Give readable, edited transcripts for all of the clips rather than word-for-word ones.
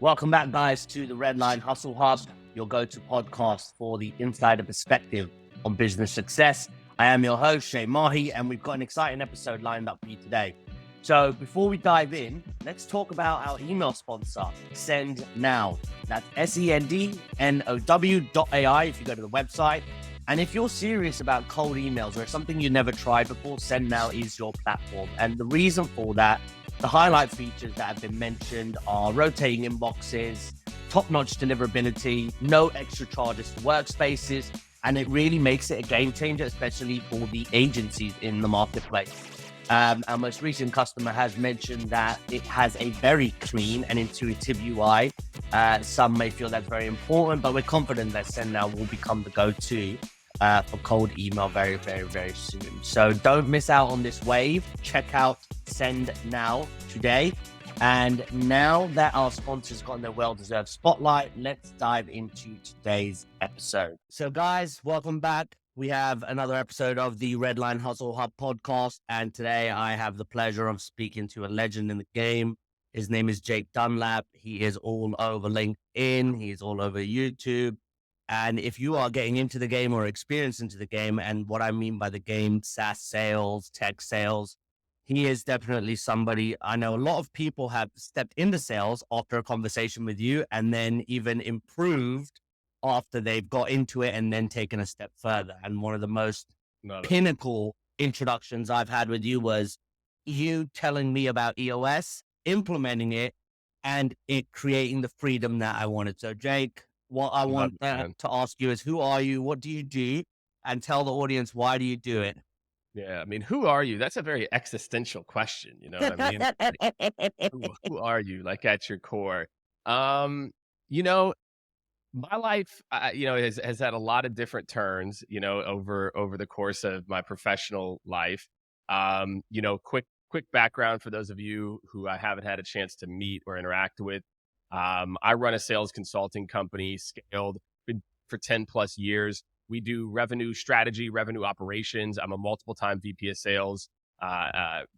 Welcome back, guys, to the Red Line Hustle Hub, your go-to podcast for the insider perspective on business success. I am your host, Shay Mahi, and we've got an exciting episode lined up for you today. So before we dive in, let's talk about our email sponsor, Send Now. That's SendNow.ai if you go to the website. And if you're serious about cold emails or something you never tried before, Send Now is your platform. And the reason for that, the highlight features that have been mentioned are rotating inboxes, top-notch deliverability, no extra charges for workspaces, and it really makes it a game changer, especially for the agencies in the marketplace. Our most recent customer has mentioned that it has a very clean and intuitive UI. Some may feel that's very important, but we're confident that Send Now will become the go-to for cold email very, very, very soon. So don't miss out on this wave. Check out Send Now today. And now that our sponsors got their well-deserved spotlight, let's dive into today's episode. So guys, welcome back. We have another episode of the Redline Hustle Hub podcast. And today I have the pleasure of speaking to a legend in the game. His name is Jake Dunlap. He is all over LinkedIn. He's all over YouTube. And if you are getting into the game or experienced into the game, and what I mean by the game, SaaS sales, tech sales, he is definitely somebody. I know a lot of people have stepped into sales after a conversation with you and then even improved after they've got into it and then taken a step further. And one of the most pinnacle introductions I've had with you was you telling me about EOS, implementing it, and it creating the freedom that I wanted. So Jake, what I want to ask you is, who are you? What do you do? And tell the audience, why do you do it? Yeah, I mean, who are you? That's a very existential question, you know what I mean? Who are you, like, at your core? You know, my life, has had a lot of different turns, over the course of my professional life. Quick background for those of you who I haven't had a chance to meet or interact with. I run a sales consulting company, Scaled, been for 10 plus years. We do revenue strategy, revenue operations. I'm a multiple time VP of sales,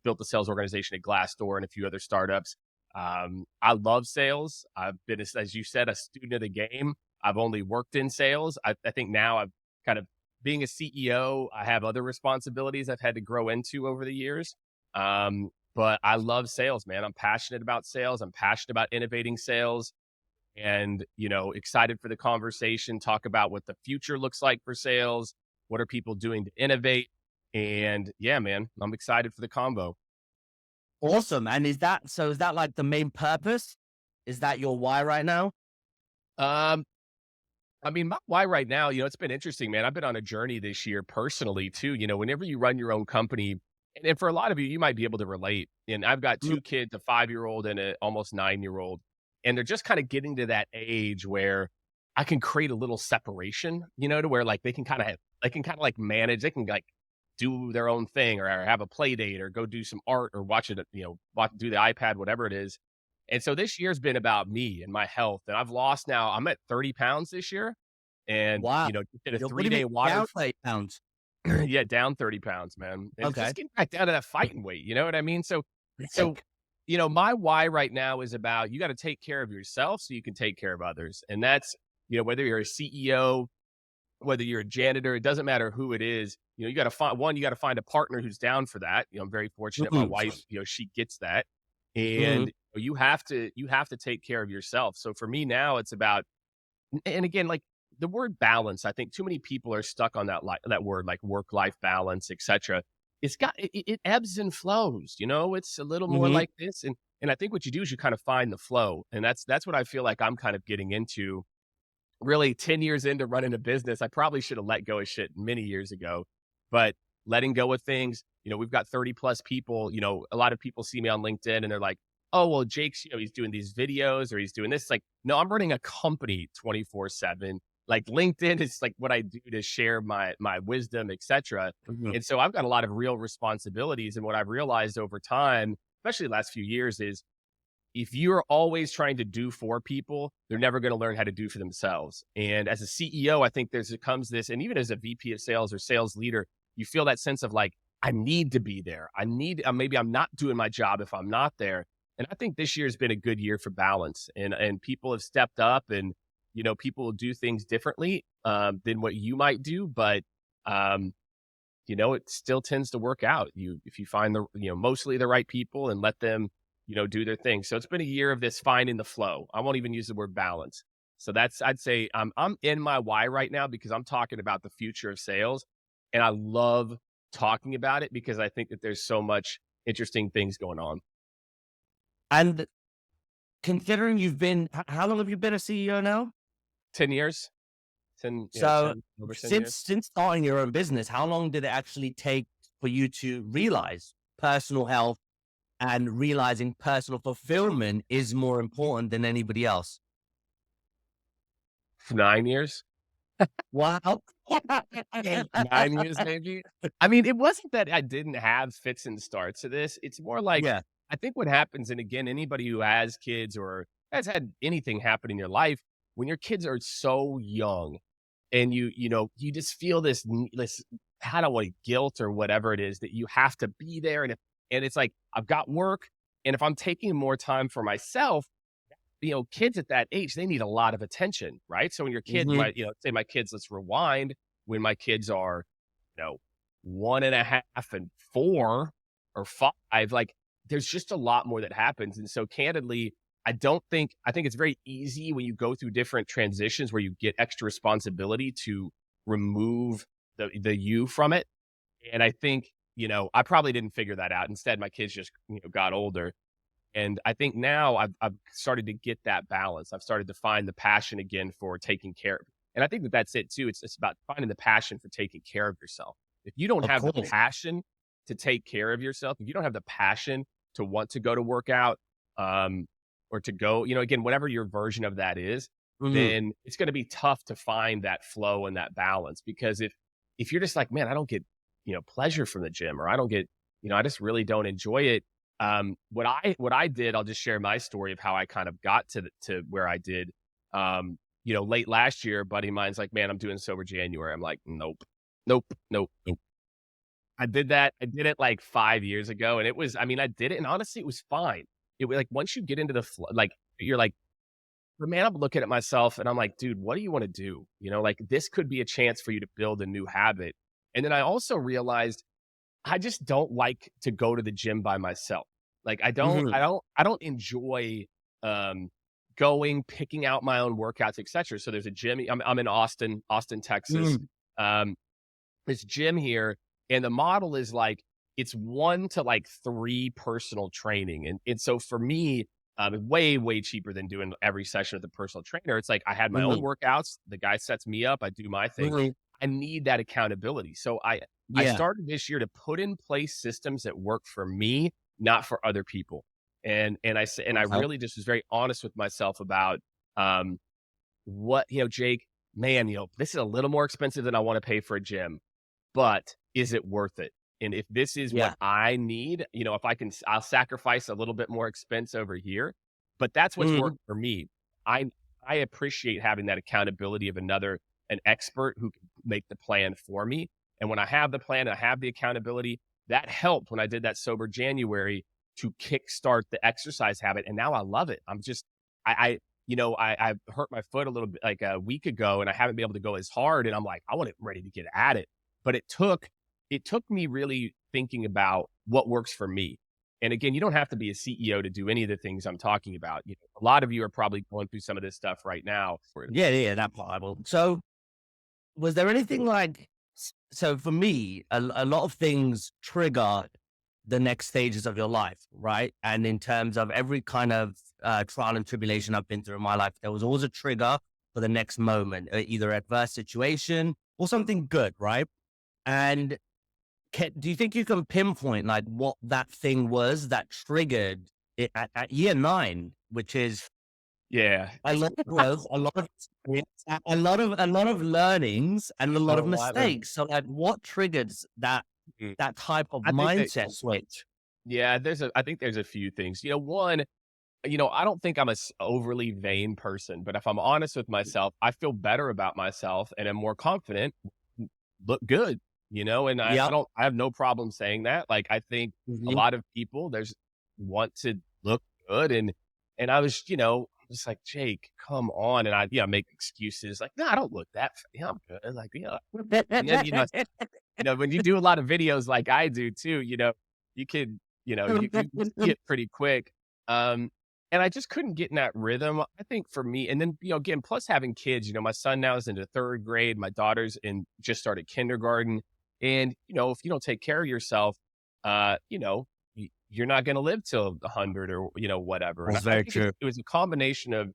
built the sales organization at Glassdoor and a few other startups. I love sales. I've been, as you said, a student of the game. I've only worked in sales. I think now I've kind of, being a CEO, I have other responsibilities I've had to grow into over the years. But I love sales, man. I'm passionate about sales. I'm passionate about innovating sales. And, excited for the conversation, talk about what the future looks like for sales. What are people doing to innovate? And yeah, man, I'm excited for the convo. Awesome. And is that like the main purpose? Is that your why right now? I mean, my why right now, it's been interesting, man. I've been on a journey this year personally too. Whenever you run your own company, and for a lot of you, you might be able to relate. And I've got two kids, a 5-year-old and an almost 9-year-old. And they're just kind of getting to that age where I can create a little separation, to where like they can kind of like manage, they can like do their own thing or have a play date or go do some art or watch it, do the iPad, whatever it is. And so this year's been about me and my health. And I'm at 30 pounds this year. And, wow. Did a 3-day water. Down 30 pounds. Yeah, down 30 pounds, man. And it's just getting back down to that fighting weight. You know what I mean? So, my why right now is about, you got to take care of yourself so you can take care of others. And that's, whether you're a CEO, whether you're a janitor, it doesn't matter who it is. You got to find a partner who's down for that. I'm very fortunate. My wife, she gets that. And you have to take care of yourself. So for me now, it's about, and again, like the word balance, I think too many people are stuck on that word, like work-life balance, etc. It ebbs and flows, it's a little more like this. And I think what you do is you kind of find the flow. And that's what I feel like I'm kind of getting into. Really 10 years into running a business, I probably should have let go of shit many years ago, but letting go of things, we've got 30 plus people, a lot of people see me on LinkedIn and they're like, oh, well, Jake's, he's doing these videos or he's doing this. It's like, no, I'm running a company 24/7. Like LinkedIn is like what I do to share my wisdom, etc. And so I've got a lot of real responsibilities. And what I've realized over time, especially the last few years, is if you're always trying to do for people, they're never going to learn how to do for themselves. And as a CEO, I think comes this, and even as a VP of sales or sales leader, you feel that sense of like, I need to be there. Maybe I'm not doing my job if I'm not there. And I think this year has been a good year for balance, and people have stepped up, and people will do things differently than what you might do, but um, it still tends to work out. If you find mostly the right people and let them, do their thing. So it's been a year of this finding the flow. I won't even use the word balance. So I'd say I'm in my why right now because I'm talking about the future of sales, and I love talking about it because I think that there's so much interesting things going on. And considering how long have you been a CEO now? 10 years, 10, So over 10 since years. starting your own business, how long did it actually take for you to realize personal health and realizing personal fulfillment is more important than anybody else? 9 years. Wow. 9 years, maybe. I mean, it wasn't that I didn't have fits and starts to this. It's more like, Yeah. I think what happens, and again, anybody who has kids or has had anything happen in your life, when your kids are so young and you just feel this, I don't want guilt or whatever it is that you have to be there. And it's like, I've got work. And if I'm taking more time for myself, kids at that age, they need a lot of attention, right? So when your kid, Mhm. say my kids, let's rewind, when my kids are, you know, 1.5 and 4 or 5, like there's just a lot more that happens. And so candidly, I think it's very easy when you go through different transitions where you get extra responsibility to remove the you from it. And I think, I probably didn't figure that out. Instead, my kids just, got older. And I think now I've started to get that balance. I've started to find the passion again for taking care of. And I think that that's it too. It's about finding the passion for taking care of yourself. If you don't Of have the course. passion to take care of yourself, if you don't have the passion to want to go to work out, or to go, again, whatever your version of that is, Mhm. then it's going to be tough to find that flow and that balance. Because if you're just like, man, I don't get, pleasure from the gym, or I don't get, I just really don't enjoy it. What I did, I'll just share my story of how I kind of got to where I did. Late last year, a buddy of mine's like, man, I'm doing sober January. I'm like, nope, nope, nope, nope. I did that. I did it like 5 years ago, and I mean, I did it, and honestly, it was fine. It was like once you get into the flow, like you're like, but man, I'm looking at myself, and I'm like, dude, what do you want to do? Like this could be a chance for you to build a new habit. And then I also realized I just don't like to go to the gym by myself. Like Mhm. I don't enjoy going, picking out my own workouts, etc. So there's a gym. I'm in Austin, Texas. Mhm. Um, this gym here, and the model is like it's 1 to 3 personal training, and so for me, way cheaper than doing every session with a personal trainer. It's like I had my own Mhm. workouts. The guy sets me up. I do my thing. Mhm. I need that accountability. So I Yeah. started this year to put in place systems that work for me, not for other people. And I Okay. really just was very honest with myself about um what, Jake, man, this is a little more expensive than I want to pay for a gym, but is it worth it? And if this is what Yeah. I need, if I'll sacrifice a little bit more expense over here, but that's what's Mhm. worked for me. I I appreciate having that accountability of an expert who can make the plan for me. And when I have the plan, I have the accountability. That helped when I did that sober January to kickstart the exercise habit. And now I love it. I hurt my foot a little bit like a week ago, and I haven't been able to go as hard. And I'm like, I want it ready to get at it. But it took me really thinking about what works for me. And again, you don't have to be a CEO to do any of the things I'm talking about. A lot of you are probably going through some of this stuff right now. Yeah, yeah, that part I will. So, was there anything like, so for me, a lot of things trigger the next stages of your life, right? And in terms of every kind of trial and tribulation I've been through in my life, there was always a trigger for the next moment, either adverse situation or something good, right? And do you think you can pinpoint like what that thing was that triggered it at year 9, which is Yeah. a lot of growth, a lot of experience, a lot of learnings, and a A lot of lot of mistakes. So, like, what triggers mm. that type of I think that mindset switch? yeah, I think there's a few things. One, I don't think I'm a overly vain person, but if I'm honest with myself, I feel better about myself and am more confident, look good, and Yep. I have no problem saying that. Like, I think a Mhm. lot of people want to look good. And I was, just like, Jake, come on. And I, make excuses like, no, I don't look that, I'm good. Like, and then, when you do a lot of videos like I do too, you could, you can see it pretty quick. Um, and I just couldn't get in that rhythm. I think for me, and then, again, plus having kids, my son now is into third grade. My daughter's just started kindergarten. And, if you don't take care of yourself, you're not going to live till 100 or, whatever. And That's I very think true. it was a combination of,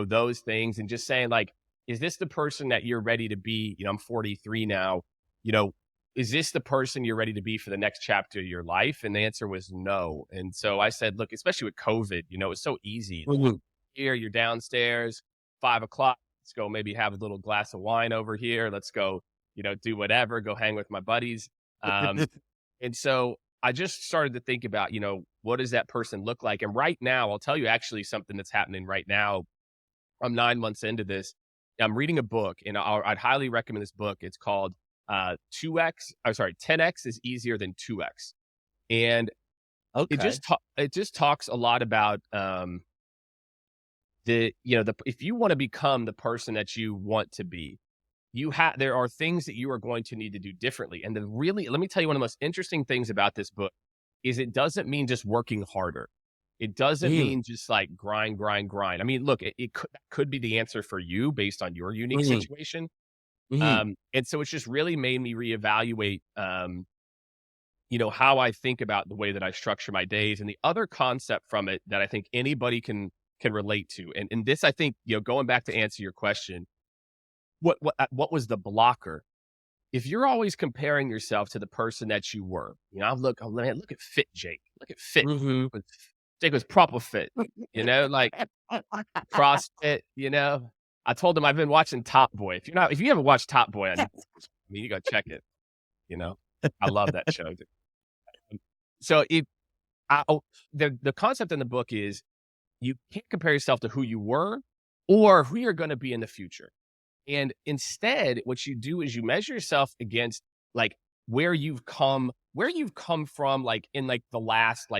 those things and just saying like, is this the person that you're ready to be? I'm 43 now, you know, is this the person you're ready to be for the next chapter of your life? And the answer was no. And so I said, look, especially with COVID, it's so easy. Mhm. Here, you're downstairs, 5 o'clock. Let's go maybe have a little glass of wine over here. Let's go, do whatever, go hang with my buddies. And so I just started to think about, what does that person look like? And right now, I'll tell you actually something that's happening right now. I'm 9 months into this. I'm reading a book, and I'd highly recommend this book. It's called 10x is easier than 2x. And it Okay. just talks a lot about if you want to become the person that you want to be, there are things that you are going to need to do differently. And let me tell you, one of the most interesting things about this book is it doesn't mean just working harder. It doesn't Mhm. mean just like grind, grind, grind. I mean, look, it could be the answer for you based on your unique Mhm. situation. Mhm. And so it's just really made me reevaluate, how I think about the way that I structure my days. And the other concept from it that I think anybody can relate to, and this, I think, going back to answer your question, what was the blocker? If you're always comparing yourself to the person that you were, man, look at fit Jake, look at fit. Mhm. Jake was proper fit, like CrossFit, I told him I've been watching Top Boy. If you haven't watched Top Boy on YouTube, I mean, you gotta check it, you know? I love that show. So if I oh, the concept in the book is you can't compare yourself to who you were or who you're gonna be in the future. And instead, what you do is you measure yourself against like where you've come from, like in like the last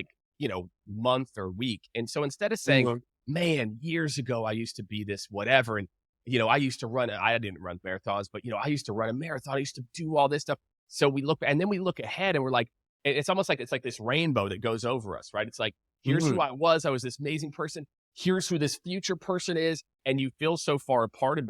month or week. And so instead of saying, Mhm. man, years ago I used to be this whatever, and I used to I didn't run marathons, but I used to run a marathon. I used to do all this stuff. So we look ahead and we're like, it's almost like it's like this rainbow that goes over us, right? It's like, here's who Mhm. I was. I was this amazing person. Here's who this future person is. And you feel so far apart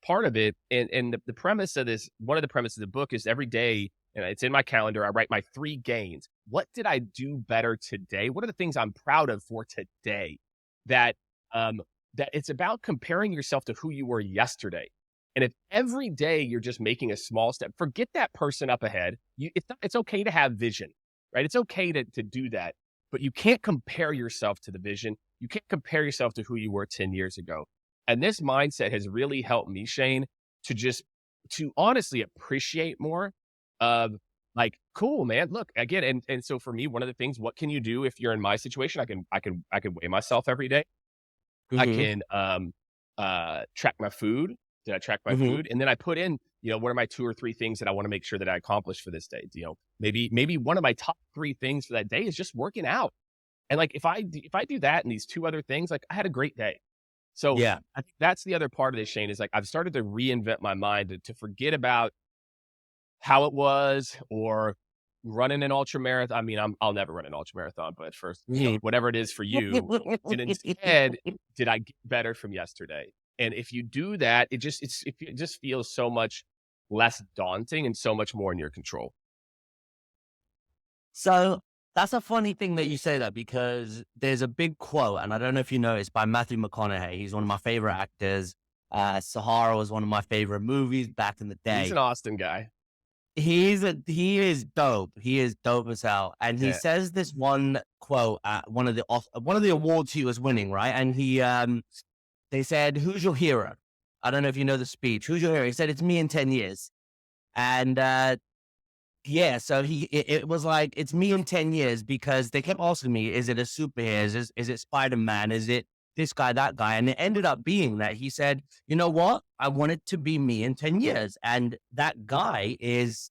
part of it. And the premise of this, one of the premises of the book is every day, and it's in my calendar, I write my 3 gains. What did I do better today? What are the things I'm proud of for today? That um that it's about comparing yourself to who you were yesterday. And if every day you're just making a small step, forget that person up ahead. It's okay to have vision, right? It's okay to do that, but you can't compare yourself to the vision. You can't compare yourself to who you were 10 years ago. And this mindset has really helped me, Shane, to honestly appreciate more of like, cool, man. Look, again, and so for me, one of the things, what can you do if you're in my situation? I can weigh myself every day. I Mhm. can track my food. Did I track my Mhm. food? And then I put in, what are my 2 or 3 things that I want to make sure that I accomplish for this day? Maybe one of my top 3 things for that day is just working out. And like if I do that and these 2 other things, like I had a great day. So Yeah. I think that's the other part of this, Shane, is like I've started to reinvent my mind to forget about how it was or running an ultra marathon. I mean, I'll never run an ultra marathon, but first, Mhm. whatever it is for you. And instead, did I get better from yesterday? And if you do that, it just feels so much less daunting and so much more in your control. So that's a funny thing that you say that because there's a big quote, and I don't know if you know, it's by Matthew McConaughey. He's one of my favorite actors. Sahara was one of my favorite movies back in the He's day. an Austin guy. He is dope. He is dope as hell. And he Yeah. says this one quote at one of the awards he was winning, right? And they said, "Who's your hero?" I don't know if you know the speech. Who's your hero? He said, "It's me in 10 years." And yeah, so it was like, it's me in 10 years because they kept asking me, is it a superhero? Is it Spider-Man? Is it this guy, that guy? And it ended up being that he said, you know what? I want it to be me in 10 years. And that guy is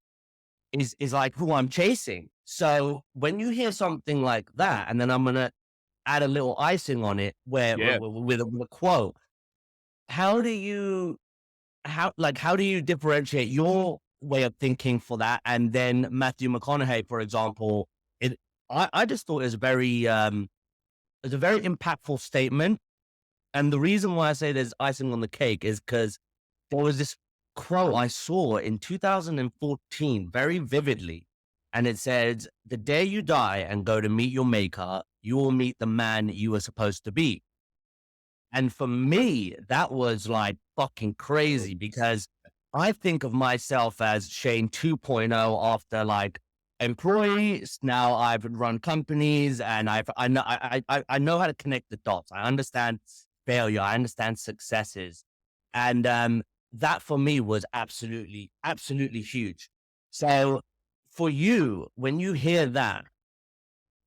like who I'm chasing. So when you hear something like that, and then I'm gonna add a little icing on it where Yeah. with a quote. How do you how do you differentiate your way of thinking for that? And then Matthew McConaughey, for example, it I just thought it was it's a very impactful statement. And the reason why I say there's icing on the cake is because there was this quote I saw in 2014 very vividly. And it says, "The day you die and go to meet your maker, you will meet the man you were supposed to be." And for me, that was like fucking crazy because I think of myself as Shane 2.0 after like employees. Now I've run companies and I know how to connect the dots. I understand failure. I understand successes. And that for me was absolutely, absolutely huge. So for you, when you hear that,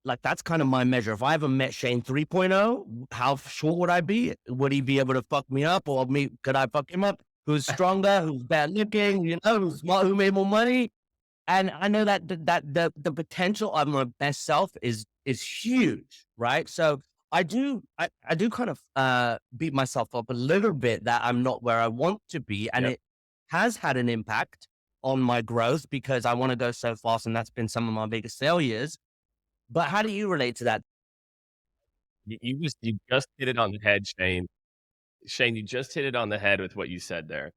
like that's kind of my measure. If I ever met Shane 3.0, how short would I be? Would he be able to fuck me up, or me? Could I fuck him up? Who's stronger? Who's better looking? You know, who's smart? Who made more money? And I know that the potential of my best self is huge, right? So I do kind of beat myself up a little bit that I'm not where I want to be, and Yep. it has had an impact on my growth because I want to go so fast, and that's been some of my biggest failures. But how do you relate to that? You just hit it on the head, Shane. Shane, you just hit it on the head with what you said there.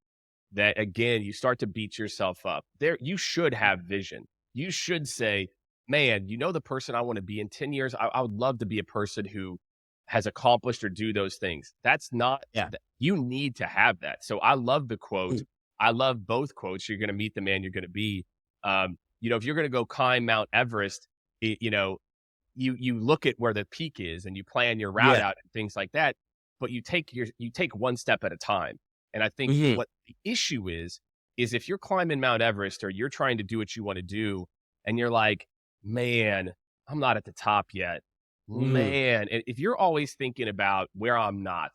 That again, you start to beat yourself up. There, you should have vision. You should say, man, you know, the person I want to be in 10 years, I would love to be a person who has accomplished or do those things. That's not, Yeah. you need to have that. So I love the quote. Mm. I love both quotes. You're going to meet the man you're going to be. You know, if you're going to go climb Mount Everest, you know, you look at where the peak is and you plan your route Yeah. out and things like that, but you take one step at a time. And I think Mhm. what the issue is if you're climbing Mount Everest or you're trying to do what you want to do and you're like, man, I'm not at the top yet. Mhm. Man, and if you're always thinking about where I'm not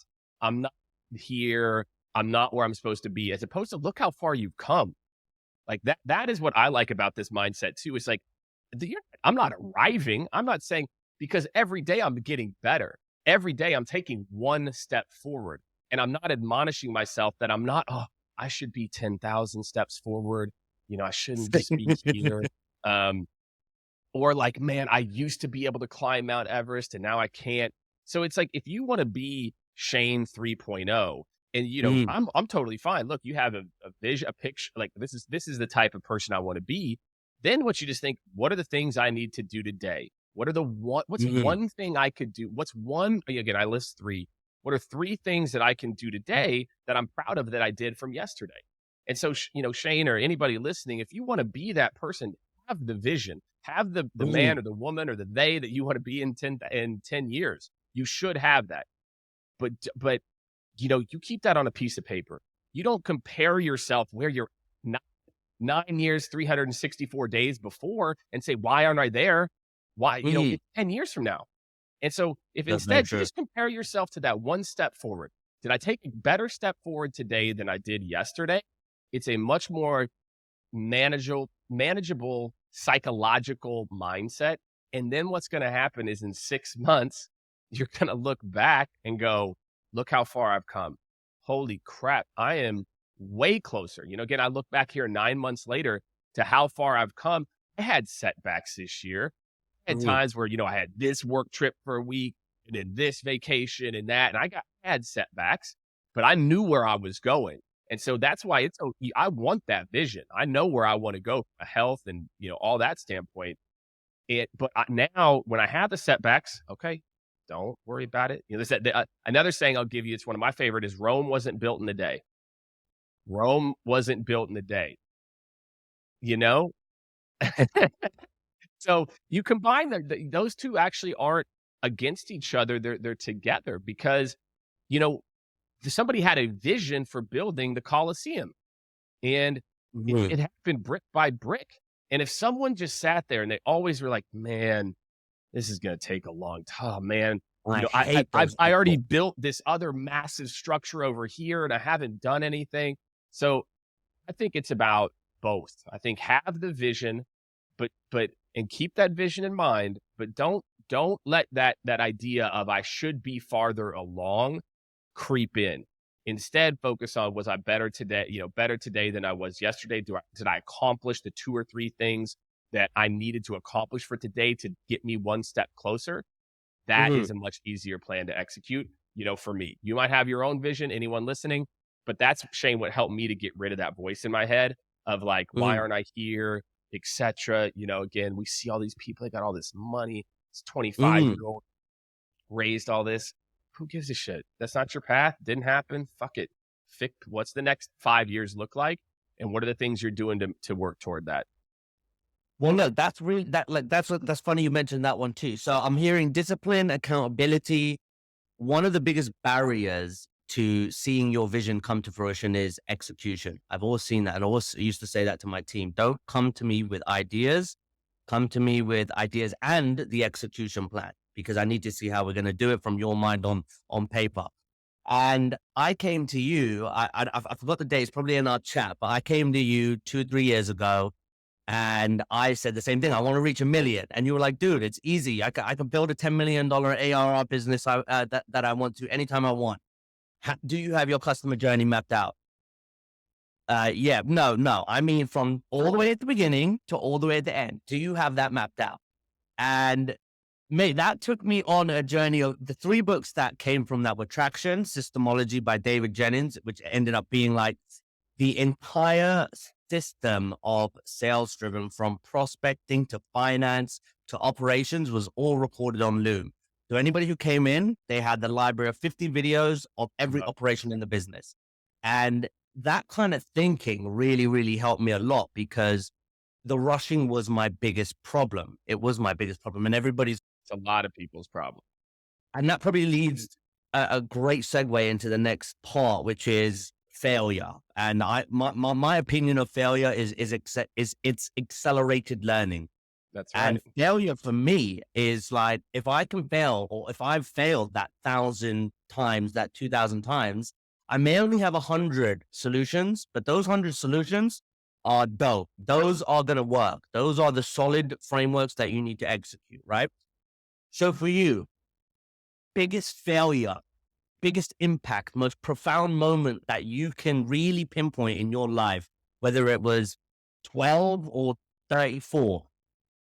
here, I'm not where I'm supposed to be, as opposed to look how far you've come. Like that is what I like about this mindset too. It's like I'm not arriving. I'm not saying because every day I'm getting better. Every day I'm taking one step forward. And I'm not admonishing myself that I'm not, oh, I should be 10,000 steps forward. You know, I shouldn't just be here. Um, or like, man, I used to be able to climb Mount Everest and now I can't. So it's like if you want to be Shane 3.0, and you know, Mhm. I'm totally fine. Look, you have a vision, a picture, like this is the type of person I want to be. Then what you just think, what are the things I need to do today? What's Mhm. one thing I could do? What's one again, I list three. What are three things that I can do today that I'm proud of that I did from yesterday? And so, you know, Shane or anybody listening, if you want to be that person, have the vision, have the Mhm. man or the woman or the they that you want to be in 10 years. You should have that. But you know, you keep that on a piece of paper. You don't compare yourself where you're not 9 years, 364 days before and say, why aren't I there? Why, you know, Mhm. it's 10 years from now. And so if That's very instead you true. just compare yourself to that one step forward, did I take a better step forward today than I did yesterday? It's a much more manageable psychological mindset. And then what's going to happen is in 6 months, you're going to look back and go, look how far I've come. Holy crap. I am way closer. You know, again, I look back here 9 months later to how far I've come. I had setbacks this year. I had Mhm. times where, you know, I had this work trip for a week and then this vacation and that, and I had setbacks, but I knew where I was going. And so that's why I want that vision. I know where I want to go from a health and, you know, all that standpoint. Now when I have the setbacks, okay, don't worry about it. You know, another saying I'll give you, it's one of my favorite is Rome wasn't built in a day. Rome wasn't built in a day, you know? So you combine those two actually aren't against each other. They're together because, you know, somebody had a vision for building the Colosseum and Mhm. it happened brick by brick. And if someone just sat there and they always were like, man, this is going to take a long time, man. You I know, hate those I already people. built this other massive structure over here and I haven't done anything. So I think it's about both. I think have the vision, but and keep that vision in mind, but don't let that idea of I should be farther along creep in. Instead, focus on, was I better today, better today than I was yesterday? Did I accomplish the 2 or 3 things that I needed to accomplish for today to get me one step closer? That Mhm. is a much easier plan to execute, for me. You might have your own vision, anyone listening, but that's, Shane, what helped me to get rid of that voice in my head of like, why Mhm. aren't I here, etc. Again, we see all these people, they got all this money. It's Mhm. 25-year-old raised all this. Who gives a shit? That's not your path. Didn't happen. Fuck it. What's the next 5 years look like? And what are the things you're doing to work toward that? Well, look, that's really that's funny you mentioned that one too. So I'm hearing discipline, accountability. One of the biggest barriers to seeing your vision come to fruition is execution. I've always seen that, and I always used to say that to my team. Don't come to me with ideas. Come to me with ideas and the execution plan, because I need to see how we're going to do it from your mind on paper. And I came to you. I forgot the dates, probably in our chat, but I came to you 2 3 years ago, and I said the same thing. I want to reach 1 million, and you were like, "Dude, it's easy. I can build a $10 million ARR business. That I want to anytime I want. Do you have your customer journey mapped out?" Yeah, no. I mean, from all the way at the beginning to all the way at the end. Do you have that mapped out? And mate, that took me on a journey of the 3 books that came from that were Traction, Systemology by David Jennings, which ended up being like the entire system of sales driven from prospecting to finance to operations was all recorded on Loom. So anybody who came in, they had the library of 50 videos of every Uh, operation in the business. And that kind of thinking really, really helped me a lot, because the rushing was my biggest problem. It was my biggest problem. And it's a lot of people's problem. and that probably leads a great segue into the next part, which is failure. And my opinion of failure is it's accelerated learning. That's And right. failure for me is like, if I can fail, or if I've failed that 1,000 times, that 2,000 times, I may only have 100 solutions, but those 100 solutions are dope. Those are going to work. Those are the solid frameworks that you need to execute, right? So for you, biggest failure, biggest impact, most profound moment that you can really pinpoint in your life, whether it was 12 or 34,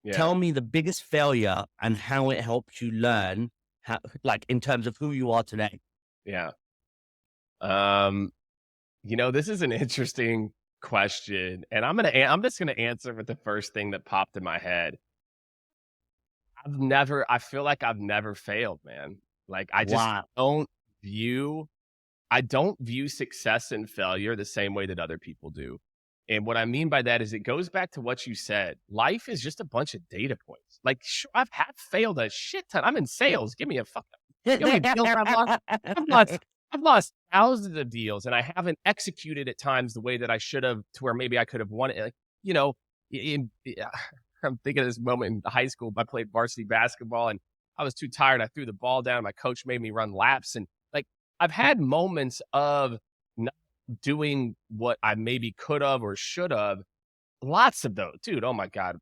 Yeah. tell me the biggest failure and how it helped you learn, how, like in terms of who you are today. Yeah. Um, this is an interesting question, and I'm just gonna answer with the first thing that popped in my head. I feel like I've never failed, man. Like Wow. view I don't view success and failure the same way that other people do. And what I mean by that is, it goes back to what you said. Life is just a bunch of data points. Like, sure, I've failed a shit ton. I'm in sales. Give me a fuck. You know how many deals I've lost? I've lost. I've lost thousands of deals, and I haven't executed at times the way that I should have, to where maybe I could have won it. Like, I'm thinking of this moment in high school. I played varsity basketball, and I was too tired. I threw the ball down. My coach made me run laps, and like, I've had moments of not doing what I maybe could have or should have. Lots of those, dude. Oh my God.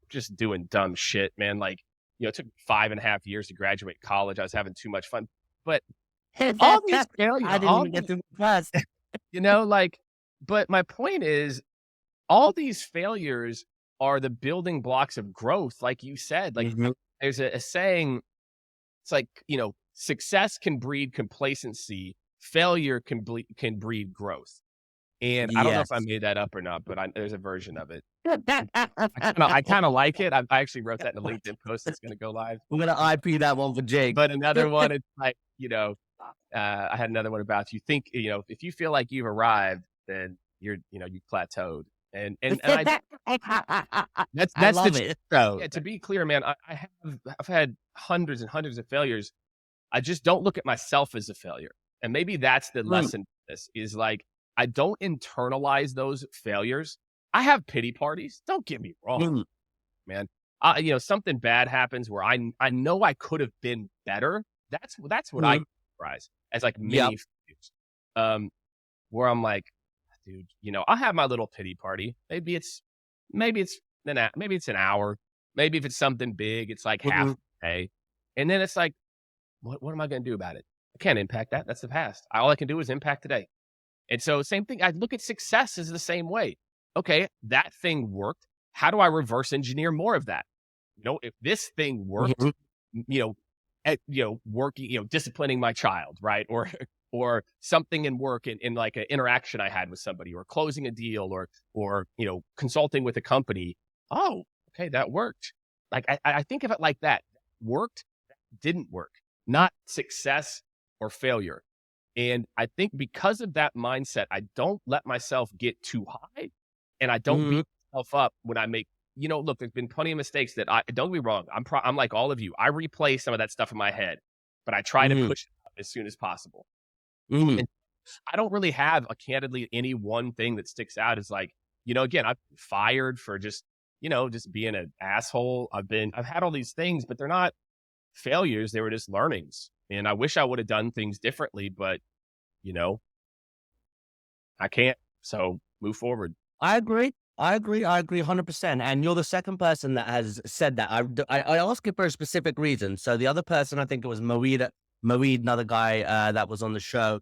Just doing dumb shit, man. Like, it took 5.5 years to graduate college. I was having too much fun. But all these failures, I didn't even get through the class. like, but my point is, all these failures are the building blocks of growth. Like you said, like, Mhm. there's a saying, it's like, success can breed complacency, failure can breed growth. And I don't know if I Yes. made that up or not, but there's a version of it. We're I kind of like it. I actually wrote that in a LinkedIn post that's going to go live. gonna IP that one for Jake. But another one, it's like, I had another one about, you think, if you feel like you've arrived, then you've plateaued. And I that's the love truth, it. though. Yeah, to be clear, man, I've had hundreds and hundreds of failures. I just don't look at myself as a failure. And maybe that's the Mm, lesson. This is like, I don't internalize those failures. I have pity parties. Don't get me wrong, mm, man. Something bad happens where I know I could have been better. That's what I mm. categorize as like Yep. mini failures. Where I'm like, dude, I'll have my little pity party. Maybe it's maybe it's an hour. Maybe if it's something big, it's like half Mhm. an okay. And then it's like, what am I going to do about it? I can't impact that. That's the past. All I can do is impact today. And so same thing. I look at success as the same way. Okay, that thing worked. How do I reverse engineer more of that? If this thing worked, Mhm. you know, working, disciplining my child, right? Or something in work in like an interaction I had with somebody, or closing a deal, or consulting with a company. Oh, okay, that worked. Like I think of it like that. Worked, didn't work, not success or failure. And I think because of that mindset, I don't let myself get too high, and I don't Mhm. beat myself up when I make, look, there's been plenty of mistakes that don't get me wrong. I'm like all of you. I replay some of that stuff in my head, but I try to Mhm. push it out as soon as possible. Mhm. And I don't really have candidly any one thing that sticks out as like, again, I've been fired for just being an asshole. I've had all these things, but they're not failures. They were just learnings. And I wish I would have done things differently, but you know, I can't. So move forward. I agree. I agree. I agree 100%. And you're the second person that has said that. I asked it for a specific reason. So the other person, I think it was Moeed, another guy that was on the show.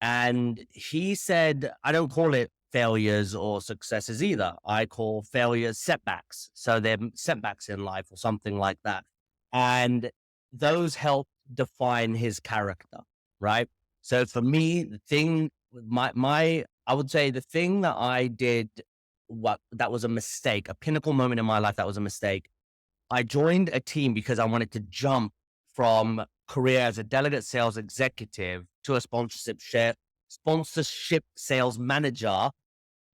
And he said, I don't call it failures or successes either. I call failures setbacks. So they're setbacks in life or something like that. And those help define his character, right? So for me, the thing, I would say the thing that I did, what that was a mistake, a pinnacle moment in my life that was a mistake. I joined a team because I wanted to jump from career as a delegate sales executive to a sponsorship sales manager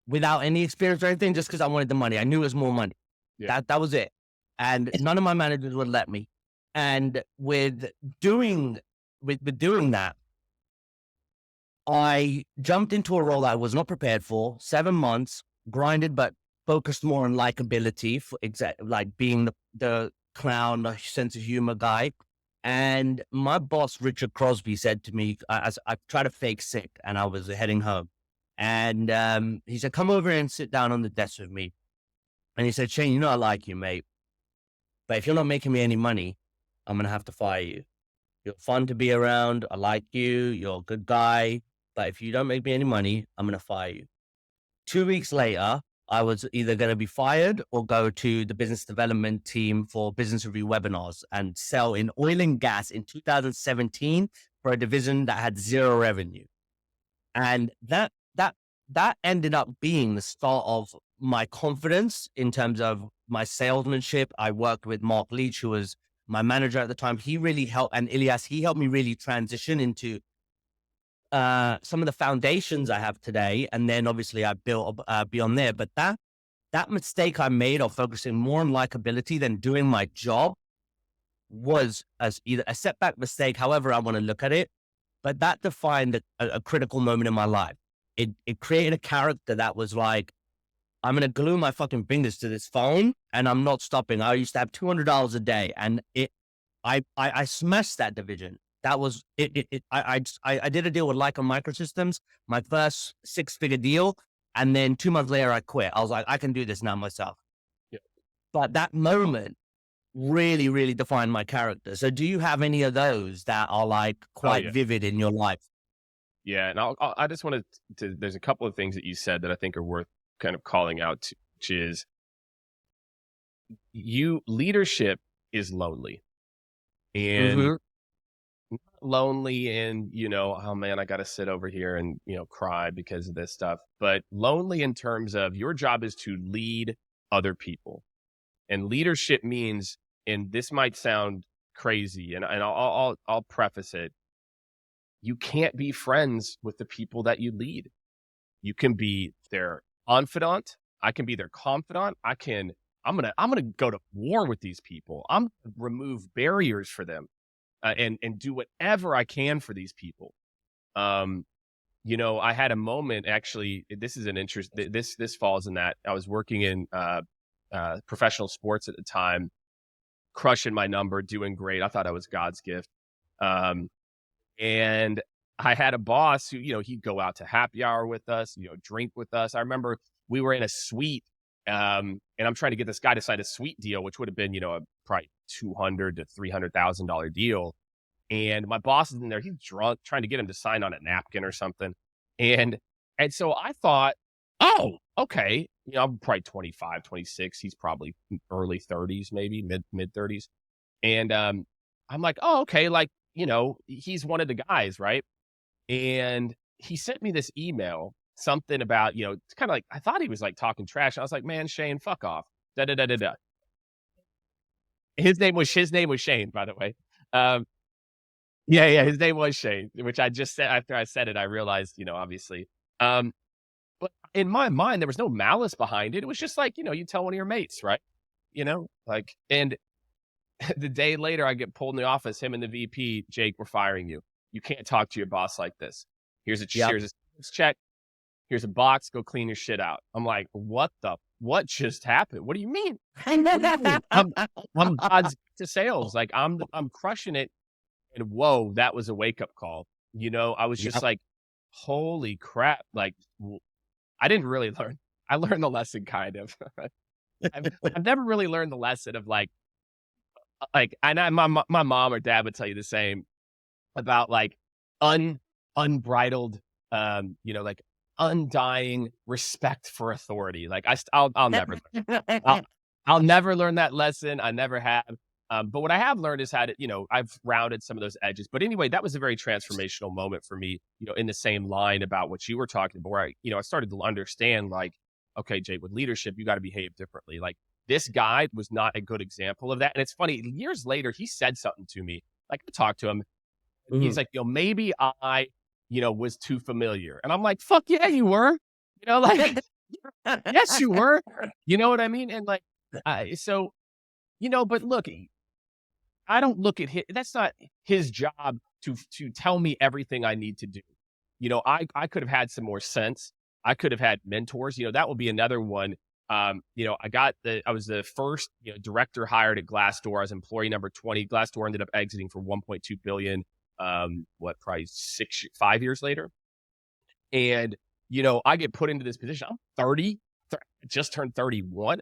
without any experience or anything, just because I wanted the money. I knew it was more money. Yeah. That was it. And none of my managers would let me. And doing with doing that, I jumped into a role that I was not prepared for. 7 months, grinded, but focused more on likability, for like being the clown, the sense of humor guy. And my boss, Richard Crosby, said to me, as I tried to fake sick and I was heading home. And he said, come over and sit down on the desk with me. And he said, Shane, I like you, mate. But if you're not making me any money, I'm going to have to fire you. You're fun to be around. I like you. You're a good guy. But if you don't make me any money, I'm going to fire you. 2 weeks later, I was either going to be fired or go to the business development team for business review webinars and sell in oil and gas in 2017 for a division that had zero revenue. And that ended up being the start of my confidence in terms of my salesmanship. I worked with Mark Leach, who was my manager at the time. He really helped, and Ilyas, he helped me really transition into some of the foundations I have today. And then obviously I built beyond there. But that mistake I made of focusing more on likability than doing my job was as either a setback mistake, however I want to look at it. But that defined a critical moment in my life. It created a character that was like, I'm gonna glue my fucking fingers to this phone and I'm not stopping. I used to have $200 a day, and I smashed that division. That was it. I did a deal with Leica Microsystems, my first 6-figure deal, and then 2 months later I quit. I was like, I can do this now myself. Yeah. But that moment really, really defined my character. So, do you have any of those that are like Oh quite yeah. vivid in your life? Yeah. And I just wanted there's a couple of things that you said that I think are worth kind of calling out to, which is leadership is lonely, and Mm-hmm. lonely and oh man, I got to sit over here and cry because of this stuff, but lonely in terms of your job is to lead other people. And leadership means, and this might sound crazy, and I'll preface it, you can't be friends with the people that you lead. You can be their confidant. I can be their confidant. I'm gonna go to war with these people. I'm gonna remove barriers for them, and do whatever I can for these people. Um, I had a moment, actually. This is an interest. This falls in that. I was working in professional sports at the time, crushing my number, doing great. I thought I was God's gift. Um, and I had a boss who, he'd go out to happy hour with us, drink with us. I remember we were in a suite, and I'm trying to get this guy to sign a suite deal, which would have been, a probably $200,000 to $300,000 deal. And my boss is in there. He's drunk, trying to get him to sign on a napkin or something. And so I thought, oh, okay. I'm probably 25, 26. He's probably early 30s, maybe mid 30s. And I'm like, oh, okay. Like, he's one of the guys, right? And he sent me this email, something about, it's kind of like, I thought he was like talking trash. I was like, man, Shane, fuck off. Da da da da da. His name was Shane, by the way. Yeah, his name was Shane, which I just said after I said it, I realized, obviously. But in my mind, there was no malice behind it. It was just like, you tell one of your mates, right? And the day later, I get pulled in the office, him and the VP, Jake, we're firing you. You can't talk to your boss like this. Here's a check. Here's a box. Go clean your shit out. I'm like, what just happened? What do you mean? I'm God's to sales. Like I'm crushing it. And whoa, that was a wake up call. I was just like, holy crap. Like I didn't really learn. I learned the lesson kind of. I've never really learned the lesson of like, and my mom or dad would tell you the same about like unbridled, like undying respect for authority. Like I'll never, I'll never learn that lesson. I never have. But what I have learned is how to, I've rounded some of those edges. But anyway, that was a very transformational moment for me, in the same line about what you were talking about, where I started to understand like, okay, Jay, with leadership, you got to behave differently. Like this guy was not a good example of that. And it's funny, years later, he said something to me, like I talked to him. Mm-hmm. He's like, maybe I, was too familiar. And I'm like, fuck yeah, you were, like, yes, you were, you know what I mean? And like, so, but look, I don't look at him. That's not his job to tell me everything I need to do. I could have had some more sense. I could have had mentors. That would be another one. I was the first director hired at Glassdoor. I was employee number 20. Glassdoor ended up exiting for 1.2 billion. Probably 5 years later. And I get put into this position. I'm 30, just turned 31,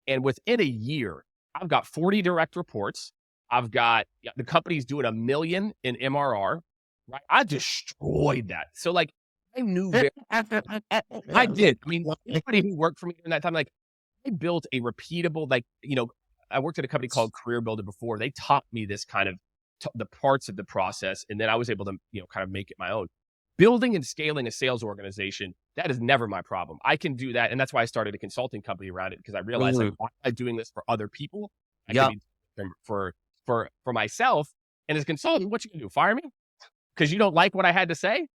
and within a year, I've got 40 direct reports. I've got the company's doing $1 million in MRR, right? I destroyed that. So like I knew I did. I mean, anybody who worked for me during that time, like I built a repeatable, like, I worked at a company called Career Builder before. They taught me this kind of the parts of the process. And then I was able to, kind of make it my own. Building and scaling a sales organization, that is never my problem. I can do that. And that's why I started a consulting company around it, because I realized like, why am I doing this for other people? I can be doing it for myself. And as a consultant, what you gonna do? Fire me? Because you don't like what I had to say?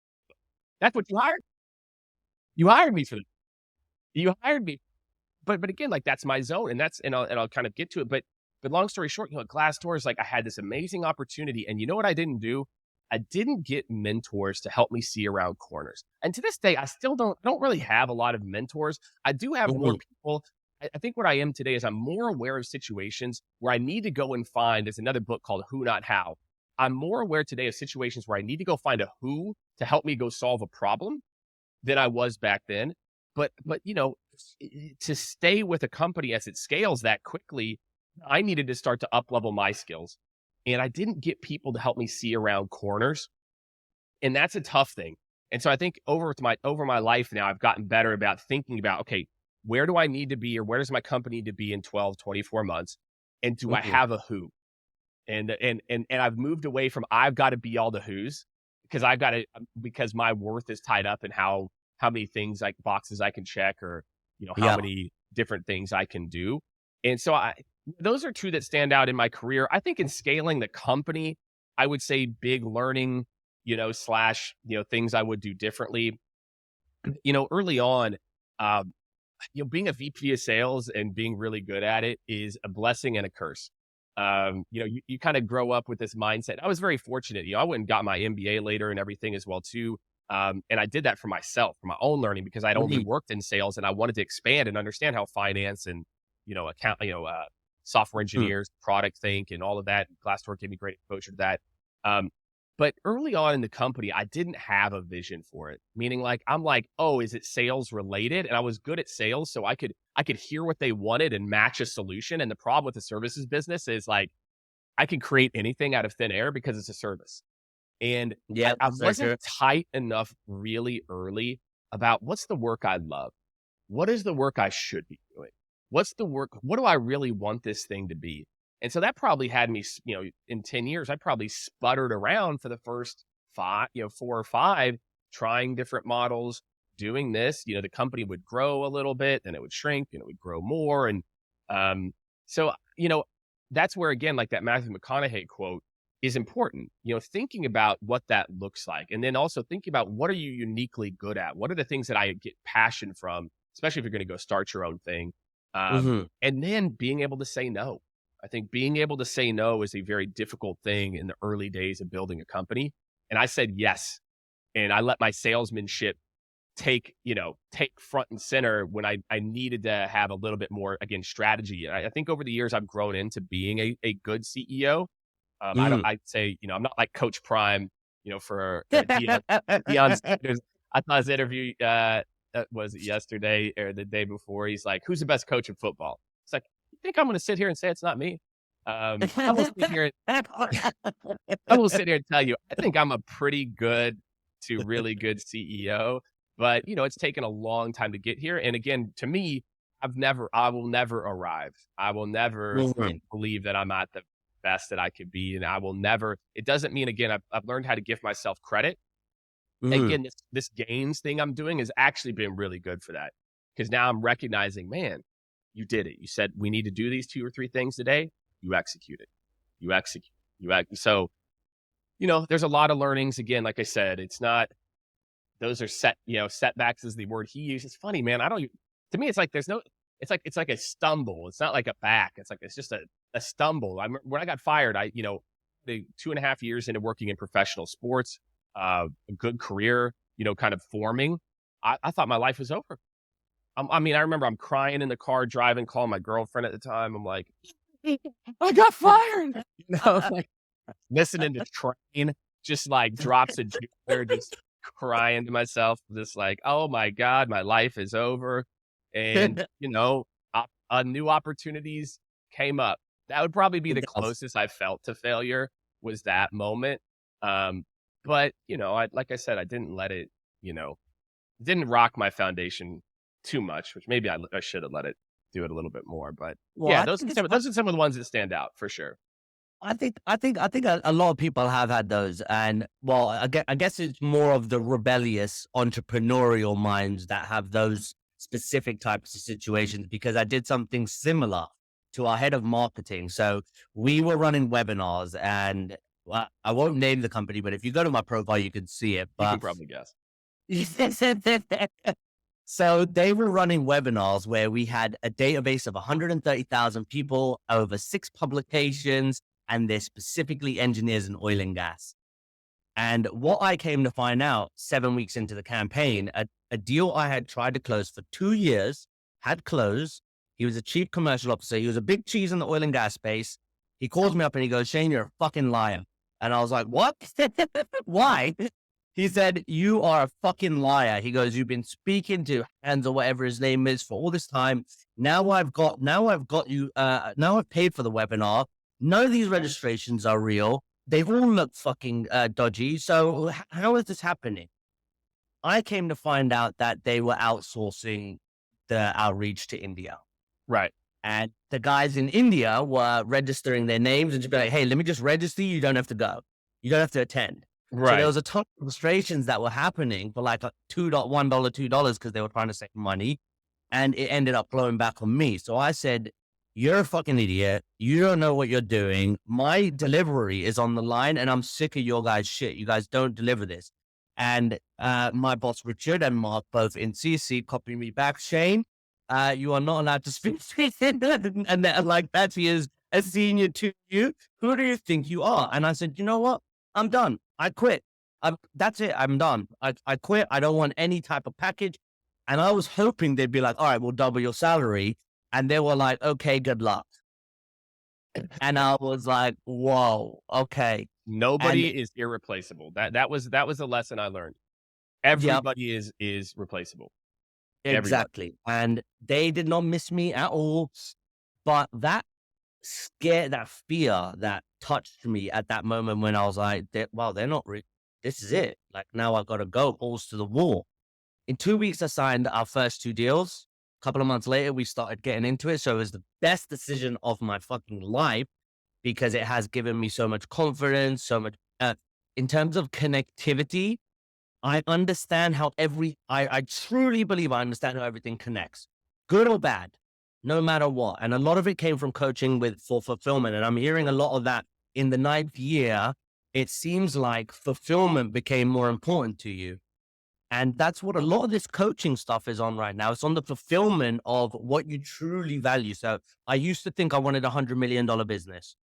That's what you hired? You hired me for that. You hired me. But again, like that's my zone. And I'll kind of get to it. But long story short, Glassdoor is like, I had this amazing opportunity. And you know what I didn't do? I didn't get mentors to help me see around corners. And to this day, I don't really have a lot of mentors. I do have more people. I think what I am today is I'm more aware of situations where I need to go and find, there's another book called Who Not How. I'm more aware today of situations where I need to go find a who to help me go solve a problem than I was back then. But to stay with a company as it scales that quickly, I needed to start to up-level my skills. And I didn't get people to help me see around corners. And that's a tough thing. And so I think over my life now, I've gotten better about thinking about, okay, where do I need to be, or where does my company need to be in 12, 24 months? And do I have a who? And I've moved away from, I've got to be all the who's, because my worth is tied up in how many things, like boxes I can check, or, how many different things I can do. And so those are two that stand out in my career. I think in scaling the company, I would say big learning, / things I would do differently. Early on, being a VP of sales and being really good at it is a blessing and a curse. You kind of grow up with this mindset. I was very fortunate. I went and got my MBA later and everything as well too. And I did that for myself, for my own learning, because I'd only worked in sales and I wanted to expand and understand how finance and, software engineers, product think, and all of that. Glassdoor gave me great exposure to that. But early on in the company, I didn't have a vision for it. Meaning like, I'm like, oh, is it sales related? And I was good at sales. So I could hear what they wanted and match a solution. And the problem with the services business is like, I can create anything out of thin air because it's a service. And Yeah, I so wasn't true. tight enough really early about what's the work I love? What is the work I should be doing? What's the work? What do I really want this thing to be? And so that probably had me, in 10 years, I probably sputtered around for the first five, 4 or 5, trying different models, doing this. The company would grow a little bit, then it would shrink, and it would grow more. And so, that's where, again, like that Matthew McConaughey quote is important, thinking about what that looks like. And then also thinking about what are you uniquely good at? What are the things that I get passion from, especially if you're going to go start your own thing. Hmm. And then being able to say no. I think being able to say no is a very difficult thing in the early days of building a company. And I said yes. And I let my salesmanship take front and center when I needed to have a little bit more, again, strategy. I think over the years, I've grown into being a good CEO. I'd say, I'm not like Coach Prime, for Dion Sanders. I saw his interview, was it yesterday or the day before? He's like, who's the best coach in football? It's like, you think I'm going to sit here and say it's not me? I will sit here. I will sit here and tell you, I think I'm a pretty good to really good CEO, but it's taken a long time to get here. And again, to me, I will never arrive. I will never Mhm. believe that I'm at the best that I could be. And I will never, it doesn't mean, again, I've learned how to give myself credit. Mhm. Again, this gains thing I'm doing has actually been really good for that. Because now I'm recognizing, man, you did it. You said we need to do these 2 or 3 things today. You executed. You execute. So, there's a lot of learnings. Again, like I said, it's not, those are setbacks is the word he used. It's funny, man. To me, it's like, it's like a stumble. It's not like a back. It's just a stumble. When I got fired, the 2.5 years into working in professional sports, a good career, kind of forming, I thought my life was over. I remember I'm crying in the car driving, calling my girlfriend at the time. I'm like, I got fired. Like listening to Train, just like drops of Jupiter, just crying to myself, just like, oh my God, my life is over. And, new opportunities came up. That would probably be It the does. closest I felt to failure, was that moment. But, like I said, I didn't let it, didn't rock my foundation too much, which maybe I should have let it do it a little bit more. But Well, yeah, I those think are it's. some of the ones that stand out for sure. I think a lot of people have had those, and well, I guess it's more of the rebellious entrepreneurial minds that have those specific types of situations. Because I did something similar to our head of marketing. So we were running webinars, and well, I won't name the company, but if you go to my profile, you can see it. You can But probably guess. so they were running webinars where we had a database of 130,000 people, over 6 publications, and they're specifically engineers in oil and gas. And what I came to find out 7 weeks into the campaign, a deal I had tried to close for 2 years had closed. He was a chief commercial officer. He was a big cheese in the oil and gas space. He calls me up and he goes, Shane, you're a fucking liar. And I was like, what? Why? He said, you are a fucking liar. He goes, you've been speaking to Hans or whatever his name is for all this time. Now I've got you, now I've paid for the webinar. None of these registrations are real. They all look fucking dodgy. So how is this happening? I came to find out that they were outsourcing the outreach to India. Right. And the guys in India were registering their names and just be like, hey, let me just register. You don't have to go. You don't have to attend. So there Right. was a ton of registrations that were happening for like $1, $2 because they were trying to save money. And it ended up blowing back on me. So I said, you're a fucking idiot. You don't know what you're doing. My delivery is on the line and I'm sick of your guys' shit. You guys don't deliver this. And my boss, Richard, and Mark, both in CC, copy me back. Shane, you are not allowed to speak. And they're like, that's he is a senior to you. Who do you think you are? And I said, you know what? I'm done. I quit. That's it. I'm done. I quit. I don't want any type of package. And I was hoping they'd be like, all right, we'll double your salary. And they were like, okay, good luck. And I was like, whoa, okay. Nobody And is irreplaceable. That was the lesson I learned. yeah, Everybody is replaceable. Everybody. exactly. And they did not miss me at all. But that that fear that touched me at that moment when I was like, wow, they're not, this is it. Like now I've got to go balls to the wall. In 2 weeks, I signed our first two deals. A couple of months later, we started getting into it. So it was the best decision of my fucking life because it has given me so much confidence, so much, in terms of connectivity. I understand how I truly believe I understand how everything connects, good or bad, no matter what. And a lot of it came from coaching for fulfillment. And I'm hearing a lot of that in the ninth year. It seems like fulfillment became more important to you. And that's what a lot of this coaching stuff is on right now. It's on the fulfillment of what you truly value. So I used to think I wanted $100 million business.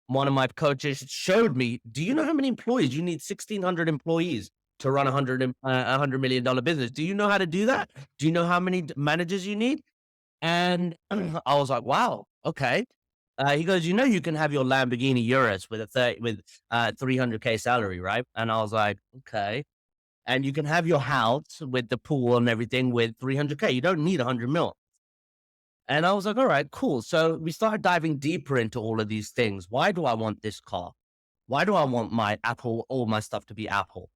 One of my coaches showed me, do you know how many employees? You need 1,600 employees to run $100 million business. Do you know how to do that? Do you know how many managers you need? And I was like, wow, okay. He goes, you know, you can have your Lamborghini Urus with 300K salary, right? And I was like, okay. And you can have your house with the pool and everything with 300K. You don't need 100 mil. And I was like, all right, cool. So we started diving deeper into all of these things. Why do I want this car? Why do I want my Apple, all my stuff to be Apple?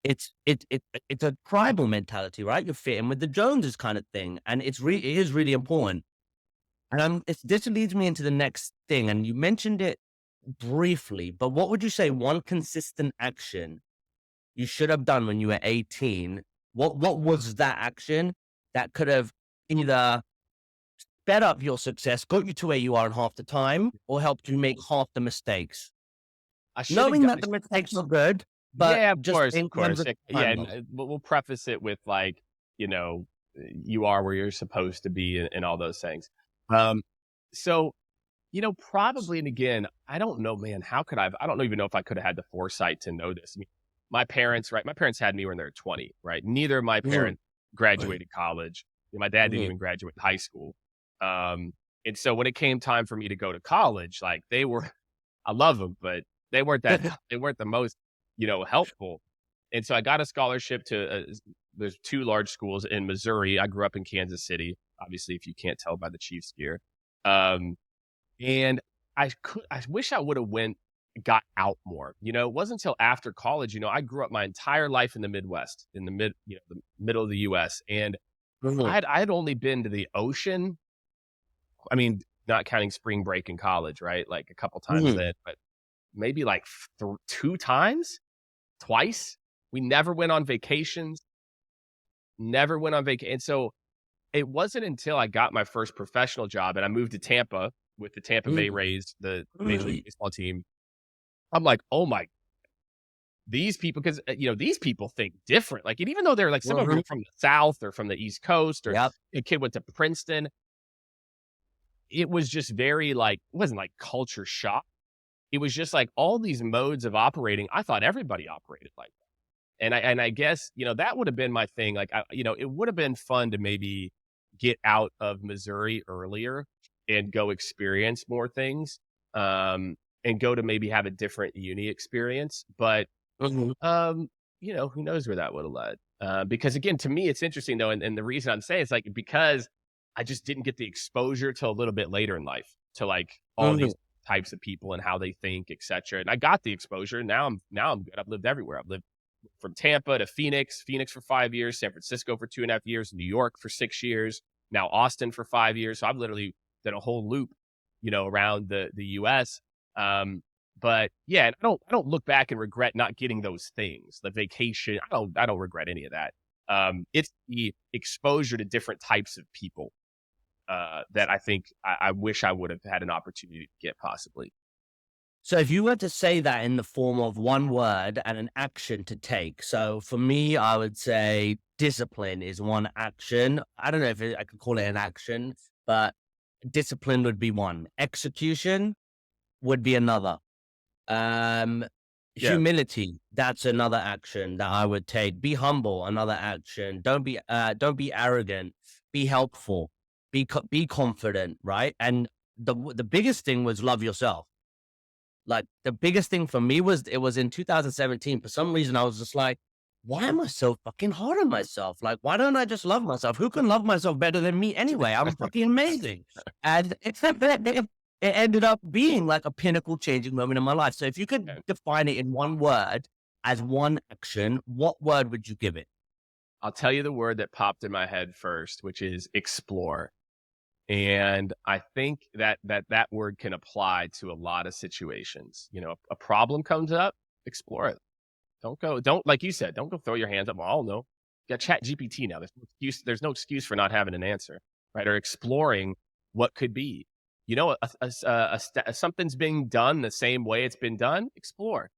It's a tribal mentality, right? You're fitting with the Joneses kind of thing. And it is really important. And this leads me into the next thing. And you mentioned it briefly, but what would you say one consistent action you should have done when you were 18? What was that action that could have either sped up your success, got you to where you are in half the time, or helped you make half the mistakes? I should have Knowing got that the mistakes are good, but Yeah, of just course, in of terms course. of Yeah, and, timeline. we'll preface it with like, you know, you are where you're supposed to be and all those things. Um, so, probably, and again, I don't know, man, I don't even know if I could have had the foresight to know this. I mean, my parents, right? My parents had me when they were 20, right? Neither of my Mhm, parents graduated college. My dad didn't mhm, even graduate high school. Um, and so when it came time for me to go to college, like they were, I love them, but they weren't they weren't the most, helpful. And so I got a scholarship to, there's two large schools in Missouri. I grew up in Kansas City, obviously, if you can't tell by the Chiefs gear. Um, and I wish I would have got out more. It wasn't until after college, I grew up my entire life in the Midwest, in the middle of the US. And mhm, I had only been to the ocean. I mean, not counting spring break in college, right? Like a couple times mhm. then, but maybe like two times, twice. We never went on vacations, never went on vacation. And so it wasn't until I got my first professional job and I moved to Tampa with the Tampa Bay Mhm, Rays, the Major League mhm. Baseball team. I'm like, oh my, these people, because these people think different. Like, and even though they're like some of them Mhm. were from the South or from the East Coast, or Yep. a kid went to Princeton, it was just very like, it wasn't like culture shock. It was just like all these modes of operating. I thought everybody operated like that. And I guess, that would have been my thing. Like, it would have been fun to maybe get out of Missouri earlier and go experience more things, and go to maybe have a different uni experience. But, Mhm. who knows where that would have led? Because again, to me, it's interesting though. And the reason I'm saying it's like, because I just didn't get the exposure till a little bit later in life to like all Mhm. these types of people and how they think, et cetera. And I got the exposure. Now I'm good. I've lived everywhere. I've lived from Tampa to Phoenix for 5 years, San Francisco for 2.5 years, New York for 6 years, now Austin for 5 years. So I've literally done a whole loop, around the US. But yeah, I don't look back and regret not getting those things. The vacation, I don't regret any of that. It's the exposure to different types of people, that I think I wish I would have had an opportunity to get possibly. So if you were to say that in the form of one word and an action to take, so for me, I would say discipline is one action. I don't know if I could call it an action, but discipline would be one. Execution would be another. Um, Yeah. Humility, that's another action that I would take. Be humble, another action. Don't be arrogant. Be helpful. Be confident, right? And the biggest thing was love yourself. Like the biggest thing for me was it was in 2017. For some reason, I was just like, why am I so fucking hard on myself? Like, why don't I just love myself? Who can love myself better than me anyway? I'm fucking amazing. And it ended up being like a pinnacle changing moment in my life. So if you could define it in one word as one action, what word would you give it? I'll tell you the word that popped in my head first, which is explore. And I think that word can apply to a lot of situations. You know, a problem comes up, explore it. Don't like you said, don't go throw your hands up. Well, no, you got Chat GPT now. There's no excuse for not having an answer, right? Or exploring what could be. You know, something's being done the same way it's been done. Explore.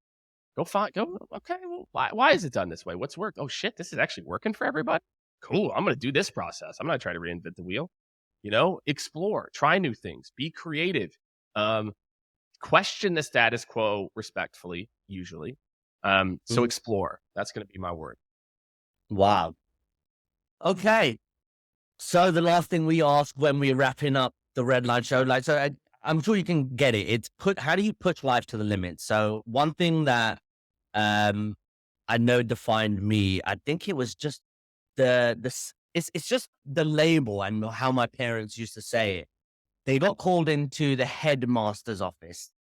Okay. Well, why is it done this way? What's worked? Oh shit, this is actually working for everybody. Cool. I'm going to do this process. I'm not trying to reinvent the wheel. You know, explore, try new things, be creative, question the status quo respectfully, usually. So explore. That's going to be my word. Wow. Okay. So the last thing we ask when we're wrapping up the Red Line Show, like, so I'm sure you can get it. It's how do you push life to the limit? So one thing that I know defined me, I think it was just it's just the label and how my parents used to say it. They got called into the headmaster's office,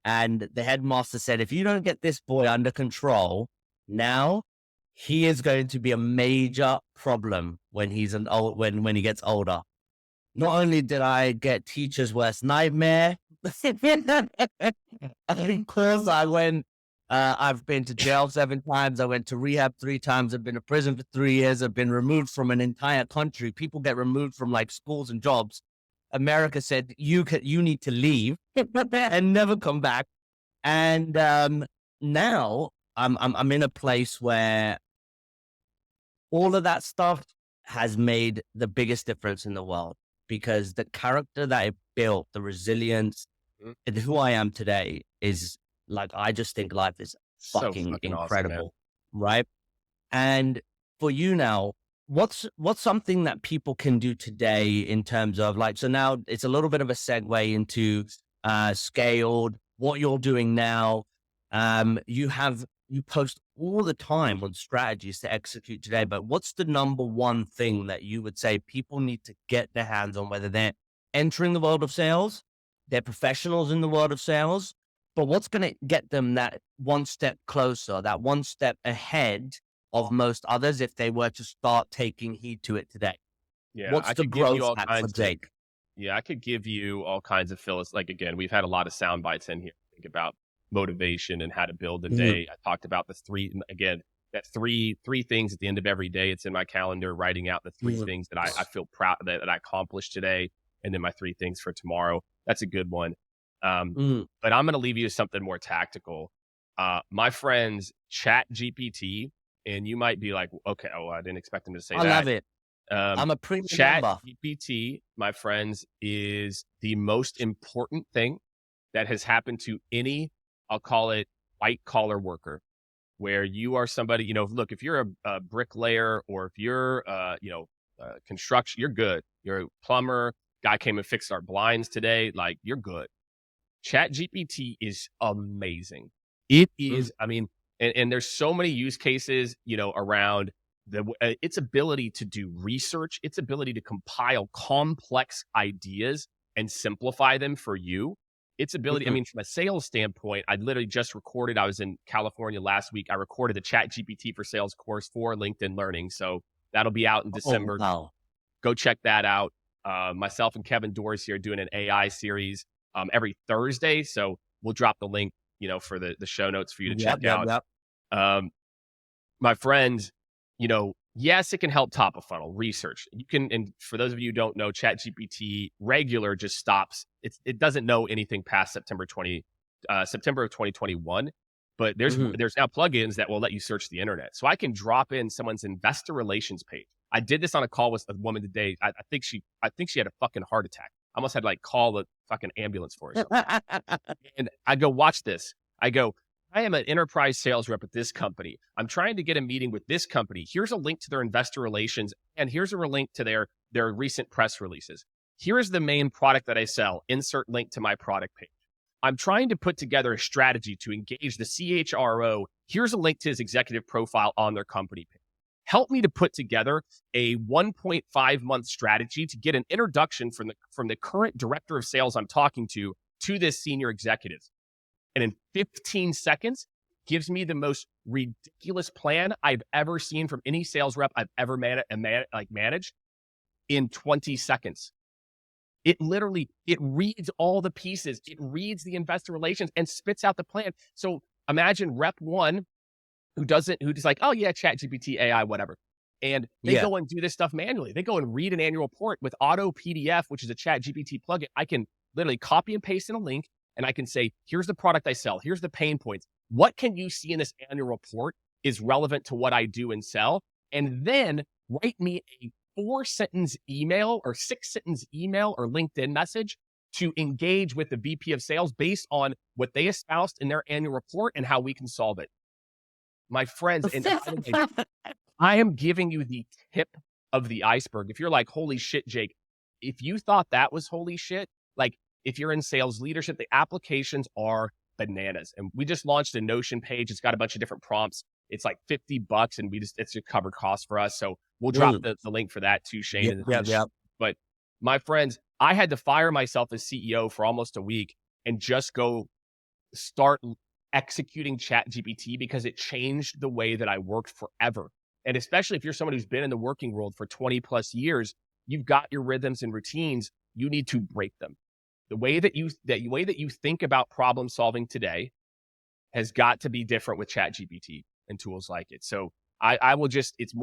and the headmaster said, if you don't get this boy under control now, he is going to be a major problem when when he gets older. Not only did I get teacher's worst nightmare, because I've been to jail 7 times. I went to rehab 3 times. I've been to prison for 3 years. I've been removed from an entire country. People get removed from like schools and jobs. America said, you need to leave and never come back. And now I'm in a place where all of that stuff has made the biggest difference in the world, because the character that I built, the resilience, and who I am today is like, I just think life is fucking incredible. Awesome, right? And for you now, what's something that people can do today in terms of like, so now it's a little bit of a segue into Scaled, what you're doing now. You post all the time on strategies to execute today, but what's the number one thing that you would say people need to get their hands on, whether they're entering the world of sales, they're professionals in the world of sales, but what's going to get them that one step closer, that one step ahead of most others if they were to start taking heed to it today? Yeah, what's the growth hack for Jake? Yeah, I could give you all kinds of like, again, we've had a lot of sound bites in here. Think about motivation and how to build a day. I talked about the three things at the end of every day. It's in my calendar, writing out the 3 things that I feel proud that I accomplished today, and then my 3 things for tomorrow. That's a good one. But I'm going to leave you with something more tactical. My friends, Chat GPT, and you might be like, okay, I didn't expect him to say that. I love it. I'm a premium Chat member. GPT, my friends, is the most important thing that has happened to any, I'll call it, white collar worker, where you are somebody, look, if you're a bricklayer, or if you're, construction, you're good. You're a plumber, guy came and fixed our blinds today. Like, you're good. Chat GPT is amazing. It is, and there's so many use cases, around its ability to do research, its ability to compile complex ideas and simplify them for you. Its ability, from a sales standpoint, I literally just recorded, I was in California last week. I recorded the Chat GPT for Sales course for LinkedIn Learning. So that'll be out in December. Wow. Go check that out. Myself and Kevin Dorsey are doing an AI series every Thursday. So we'll drop the link, for the show notes for you to check out. My friends, yes, it can help top of funnel research. You can, and for those of you who don't know, Chat GPT regular just stops. It doesn't know anything past September of 2021. But there's now plugins that will let you search the internet. So I can drop in someone's investor relations page. I did this on a call with a woman today. I think she had a fucking heart attack. I almost had to call the fucking ambulance for her. And I go, watch this. I go, I am an enterprise sales rep at this company. I'm trying to get a meeting with this company. Here's a link to their investor relations, and here's a link to their recent press releases. Here is the main product that I sell. Insert link to my product page. I'm trying to put together a strategy to engage the CHRO. Here's a link to his executive profile on their company page. Help me to put together a 1.5 month strategy to get an introduction from the current director of sales I'm talking to this senior executive. And in 15 seconds, gives me the most ridiculous plan I've ever seen from any sales rep I've ever managed in 20 seconds. It reads all the pieces. It reads the investor relations and spits out the plan. So imagine rep one who's like, oh yeah, chat GPT, AI, whatever. And they go and do this stuff manually. They go and read an annual report with Auto PDF, which is a chat GPT plugin. I can literally copy and paste in a link and I can say, here's the product I sell. Here's the pain points. What can you see in this annual report is relevant to what I do and sell? And then write me a 4-sentence email or 6-sentence email or LinkedIn message to engage with the VP of sales based on what they espoused in their annual report and how we can solve it. My friends, and I am giving you the tip of the iceberg. If you're like, holy shit, Jake, if you thought that was holy shit, like if you're in sales leadership, the applications are bananas. And we just launched a Notion page. It's got a bunch of different prompts. It's like $50 and it's a covered cost for us. So we'll drop the link for that too, Shane. But my friends, I had to fire myself as CEO for almost a week and just go start executing chat GPT because it changed the way that I worked forever. And especially if you're someone who's been in the working world for 20 plus years, you've got your rhythms and routines. You need to break them. The way that you think about problem solving today has got to be different with chat GPT and tools like it. So I will just, it's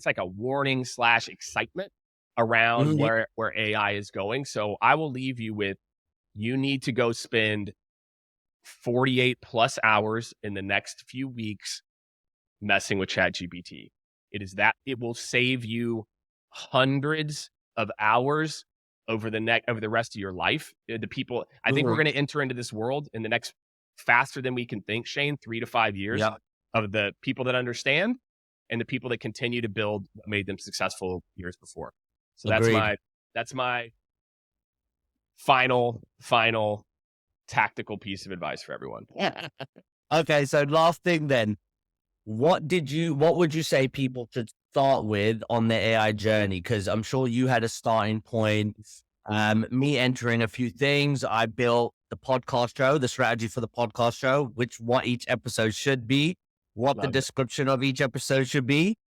like a warning / excitement around where AI is going. So I will leave you with, you need to go spend 48 plus hours in the next few weeks messing with ChatGPT. It will save you hundreds of hours over the rest of your life. I think we're going to enter into this world in the next faster than we can think, Shane, 3 to 5 years of the people that understand and the people that continue to build what made them successful years before. So that's my final tactical piece of advice for everyone. Okay, so last thing then, what would you say people should start with on their AI journey? Because I'm sure you had a starting point. Me entering a few things. I built the podcast show, the strategy for the podcast show, what each episode should be, what the description of each episode should be.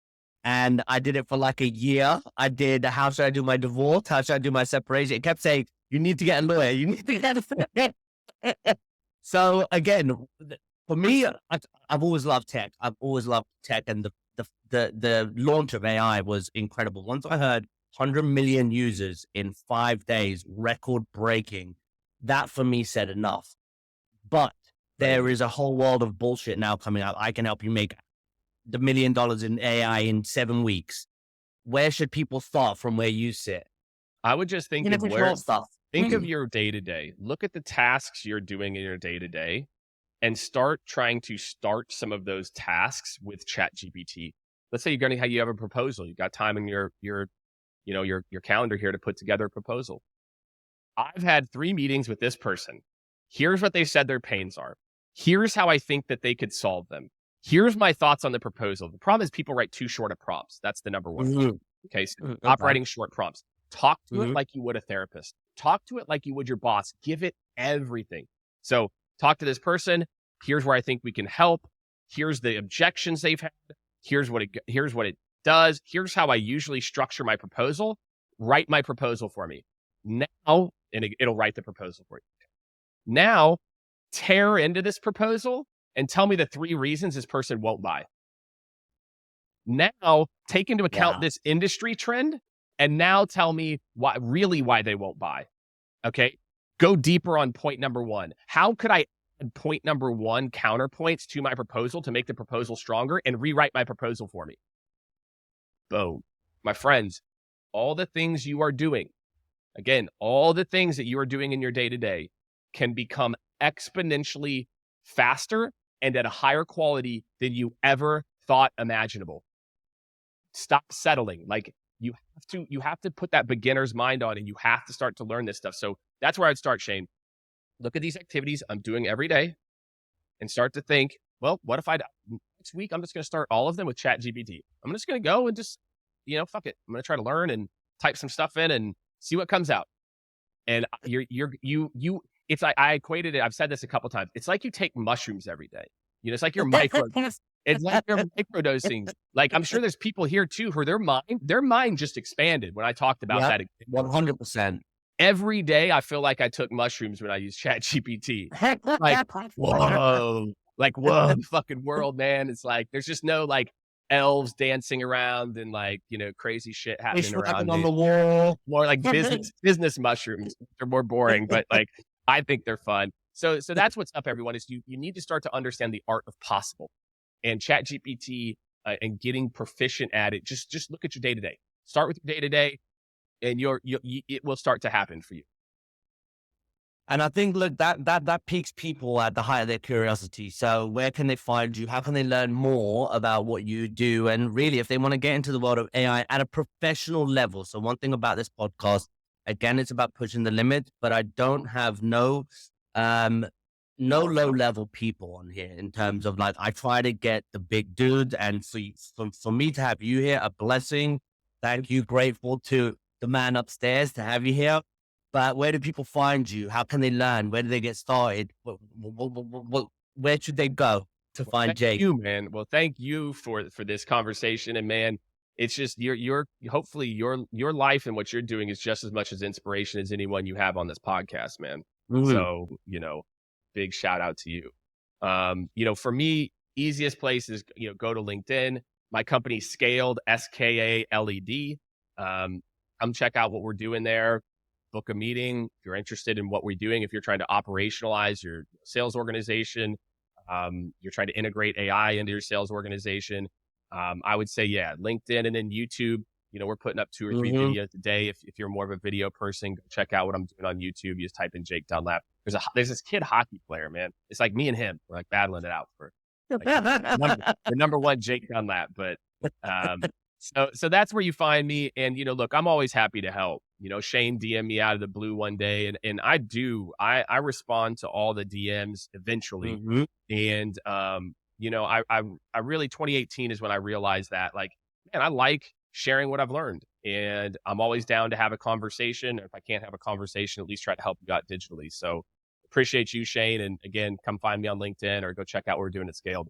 And I did it for like a year. I did, how should I do my divorce? How should I do my separation? It kept saying, you need to get a lawyer. You need to get a lawyer. So again, for me, I've always loved tech. And the launch of AI was incredible. Once I heard 100 million users in 5 days, record breaking, that for me said enough. But there is a whole world of bullshit now coming out. I can help you make the $1 million in AI in 7 weeks. Where should people start from where you sit? I would just think of your day-to-day. Look at the tasks you're doing in your day-to-day and start trying to start some of those tasks with ChatGPT. Let's say you have a proposal. You've got time in your calendar here to put together a proposal. I've had 3 meetings with this person. Here's what they said their pains are. Here's how I think that they could solve them. Here's my thoughts on the proposal. The problem is people write too short of prompts. That's the number one. Okay, so stop writing short prompts. Talk to it like you would a therapist. Talk to it like you would your boss. Give it everything. So talk to this person. Here's where I think we can help. Here's the objections they've had. Here's what it does. Here's how I usually structure my proposal. Write my proposal for me. Now, and it'll write the proposal for you. Now, tear into this proposal and tell me the 3 reasons this person won't buy. Now, take into account this industry trend and now tell me why they won't buy. Okay. Go deeper on point number 1. How could I add point number 1 counterpoints to my proposal to make the proposal stronger and rewrite my proposal for me? Boom. My friends, all the things you are doing, again, all the things that you are doing in your day-to-day can become exponentially faster and at a higher quality than you ever thought imaginable. Stop settling. Like you have to put that beginner's mind on and you have to start to learn this stuff. So that's where I'd start, Shane. look at these activities I'm doing every day and start to think, well, what if next week, I'm just going to start all of them with Chat GPT. I'm just going to go and just, fuck it. I'm going to try to learn and type some stuff in and see what comes out. And it's like, I equated it. I've said this a couple times. It's like you take mushrooms every day. It's like you're it's like you're microdosing. Like, I'm sure there's people here too, who their mind just expanded when I talked about that. 100%. Every day, I feel like I took mushrooms when I used Chat GPT. Like, whoa, the fucking world, man. It's like, there's just no like elves dancing around and like, crazy shit happening around on the wall. More like business mushrooms. They're more boring, but like, I think they're fun. So that's what's up, everyone, is you need to start to understand the art of possible, and Chat GPT and getting proficient at it. Just look at your day to day. Start with your day to day, and it will start to happen for you. And I think, look, that piques people at the height of their curiosity. So where can they find you? How can they learn more about what you do? And really, if they want to get into the world of AI at a professional level. So one thing about this podcast, again, it's about pushing the limit, but I don't have no low level people on here in terms of like, I try to get the big dudes, and for me to have you here, a blessing. Thank you. Grateful to the man upstairs to have you here. But where do people find you? How can they learn? Where do they get started? Where should they go to find Jake? You, man. Well, thank you for this conversation. And man, it's just hopefully your life and what you're doing is just as much as inspiration as anyone you have on this podcast, man. Mm-hmm. So, big shout out to you. For me, easiest place is, go to LinkedIn. My company Skaled, SKALED. Come check out what we're doing there. Book a meeting if you're interested in what we're doing. If you're trying to operationalize your sales organization, you're trying to integrate AI into your sales organization, I would say, LinkedIn, and then YouTube. We're putting up 2 or 3 videos a day. If you're more of a video person, go check out what I'm doing on YouTube. You just type in Jake Dunlap. There's this kid hockey player, man. It's like me and him. We're like battling it out for like, the number one Jake Dunlap. But so that's where you find me. And look, I'm always happy to help. Shane DM'd me out of the blue one day, and I respond to all the DMs eventually. Mm-hmm. And I really 2018 is when I realized that, like, man, I like sharing what I've learned, and I'm always down to have a conversation. Or if I can't have a conversation, at least try to help you out digitally. So appreciate you, Shane. And again, come find me on LinkedIn or go check out what we're doing at Skaled.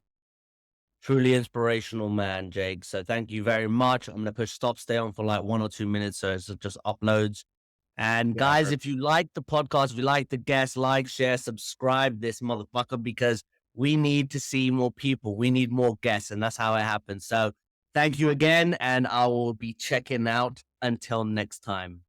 Truly inspirational, man, Jake. So thank you very much. I'm going to push stop, stay on for like 1 or 2 minutes. So it's just uploads. And guys, if you like the podcast, if you like the guest, like, share, subscribe this motherfucker, because we need to see more people. We need more guests, and that's how it happens. So thank you again. And I will be checking out until next time.